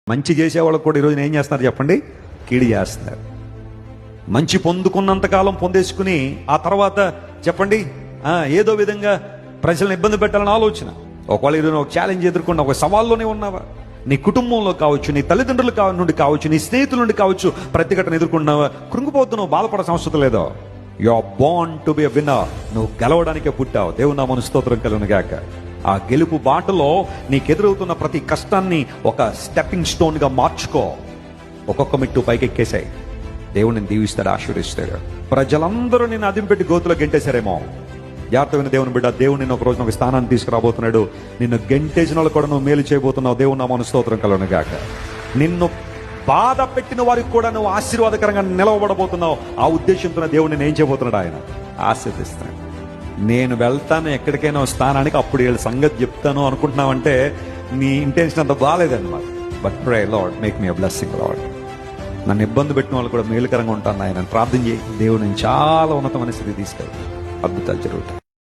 మంచి చేసేవాళ్ళకు కూడా ఈరోజు ఏం చేస్తున్నారు చెప్పండి? కీడి చేస్తున్నారు. మంచి పొందుకున్నంతకాలం పొందేసుకుని ఆ తర్వాత చెప్పండి ఏదో విధంగా ప్రజలను ఇబ్బంది పెట్టాలని ఆలోచన. ఒకవేళ ఈరోజు ఒక ఛాలెంజ్ ఎదుర్కొన్న ఒక సవాల్లోనే ఉన్నావా? నీ కుటుంబంలో కావచ్చు, నీ తల్లిదండ్రులు నుండి కావచ్చు, నీ స్నేహితుల నుండి కావచ్చు, ప్రతిఘటన ఎదుర్కొన్నావా? కృంగిపోతున్నావు, బాధపడాల్సిన అవసరం లేదో. You are born to be a winner. నువ్వు గెలవడానికే పుట్టావు. దేవుని నామమున స్తోత్రం కలుగును గాక. ఆ గెలుపు బాటలో నీకు ఎదురవుతున్న ప్రతి కష్టాన్ని ఒక స్టెప్పింగ్ స్టోన్ గా మార్చుకో. ఒక్కొక్క మెట్టు పైకెక్కేసాయి. దేవుడిని దీవిస్తాడు, ఆశీర్వదిస్తాడు. ప్రజలందరూ నిన్ను అదింపెట్టి గోతులో గెంటేశారేమో. జాగ్రత్తమైన దేవుని బిడ్డ, దేవుడు నిన్ను ఒక రోజున ఒక స్థానాన్ని తీసుకురాబోతున్నాడు. నిన్ను గెంటేసిన వాళ్ళు కూడా నువ్వు మేలు చేయబోతున్నావు. దేవుని నామమున స్తోత్రం కలుగును గాక. నిన్ను బాధ పెట్టిన వారికి కూడా నువ్వు ఆశీర్వాదకరంగా నిలవబడబోతున్నావు. ఆ ఉద్దేశంతో దేవుడు నేను ఏం చేయబోతున్నాడు? ఆయన ఆశీర్దిస్తాడు. నేను వెళ్తాను ఎక్కడికైనా స్థానానికి, అప్పుడు వీళ్ళ సంగతి చెప్తాను అనుకుంటున్నావంటే నీ ఇంటెన్షన్ అంత బాగాలేదన్నమాట. But pray lord, make me a blessing lord. నన్ను ఇబ్బంది పెట్టిన వాళ్ళు కూడా మేలుకరంగా ఉంటాను ఆయన ప్రార్థన చేయి. దేవుడు నేను చాలా ఉన్నతమైన స్థితి తీసుకెళ్ళి అద్భుతాలు జరుగుతాయి.